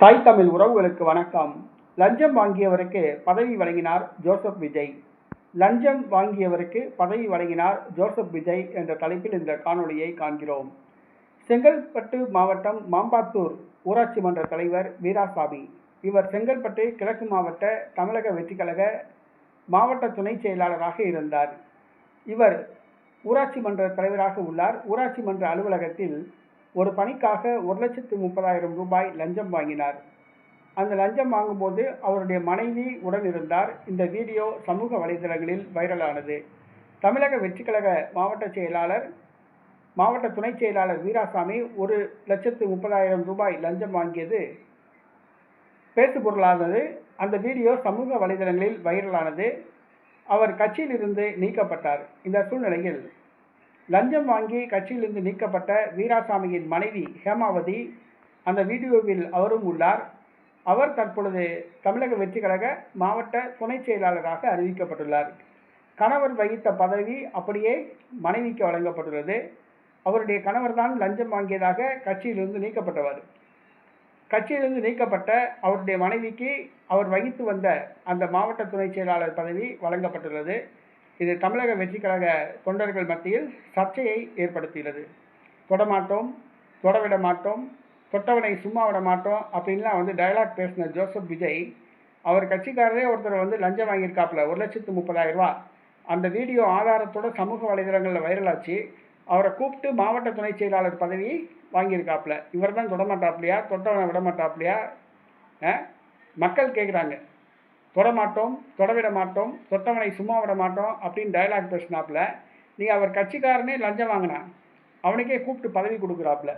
தாய் தமிழ் உறவுகளுக்கு வணக்கம். லஞ்சம் வாங்கியவருக்கு பதவி வழங்கினார் ஜோசப் விஜய். லஞ்சம் வாங்கியவருக்கு பதவி வழங்கினார் ஜோசப் விஜய் என்ற தலைப்பில் இந்த காணொளியை காண்கிறோம். செங்கல்பட்டு மாவட்டம் மாம்பாத்தூர் ஊராட்சி மன்ற தலைவர் வீராசாமி. இவர் செங்கல்பட்டு கிழக்கு மாவட்ட தமிழக வெற்றிக்கழக மாவட்ட துணை செயலாளராக இருந்தார். இவர் ஊராட்சி மன்ற தலைவராக உள்ளார். ஊராட்சி மன்ற அலுவலகத்தில் ஒரு பணிக்காக 1,30,000 ரூபாய் லஞ்சம் வாங்கினார். அந்த லஞ்சம் வாங்கும்போது அவருடைய மனைவி உடன் இருந்தார். இந்த வீடியோ சமூக வலைதளங்களில் வைரலானது. தமிழக வெற்றிக்கழக மாவட்ட துணை செயலாளர் வீராசாமி 1,30,000 ரூபாய் லஞ்சம் வாங்கியது பேசுபொருளானது. அந்த வீடியோ சமூக வலைதளங்களில் வைரலானது. அவர் கட்சியிலிருந்து நீக்கப்பட்டார். இந்த சூழ்நிலையில் லஞ்சம் வாங்கி கட்சியிலிருந்து நீக்கப்பட்ட வீராசாமியின் மனைவி ஹேமாவதி அந்த வீடியோவில் அவரும் உள்ளார். அவர் தற்பொழுது தமிழக வெற்றிக்கழக மாவட்ட துணை செயலாளராக அறிவிக்கப்பட்டுள்ளார். கணவர் வகித்த பதவி அப்படியே மனைவிக்கு வழங்கப்பட்டுள்ளது. அவருடைய கணவர் தான் லஞ்சம் வாங்கியதாக கட்சியிலிருந்து நீக்கப்பட்டவர். கட்சியிலிருந்து நீக்கப்பட்ட அவருடைய மனைவிக்கு அவர் வகித்து வந்த அந்த மாவட்ட துணை செயலாளர் பதவி வழங்கப்பட்டுள்ளது. இது தமிழக வெற்றிக்கழக தொண்டர்கள் மத்தியில் சர்ச்சையை ஏற்படுத்தியுள்ளது. தொடமாட்டோம், தொடவிட மாட்டோம், தொட்டவனை சும்மா விட மாட்டோம் அப்படின்லாம் டயலாக் பேசின ஜோசப் விஜய் அவர் கட்சிக்காரரே ஒருத்தர் லஞ்சம் வாங்கியிருக்காப்புல 1,30,000 ரூபா. அந்த வீடியோ ஆதாரத்தோட சமூக வலைதளங்களில் வைரலாச்சு. அவரை கூப்பிட்டு மாவட்ட துணை செயலாளர் பதவி வாங்கியிருக்காப்புல. இவர் தான் தொடமாட்டாப்லையா, தொட்டவனை விட மாட்டாப்லையா? மக்கள் கேட்குறாங்க. தொடமாட்டோம், தொடவிட மாட்டோம், தொட்டவனை சும்மா விட மாட்டோம் அப்படின்னு டயலாக் பேசினாப்புல. நீங்கள் அவர் கட்சிக்காரனே லஞ்சம் வாங்கினா அவனுக்கே கூப்பிட்டு பதவி கொடுக்குறாப்புல.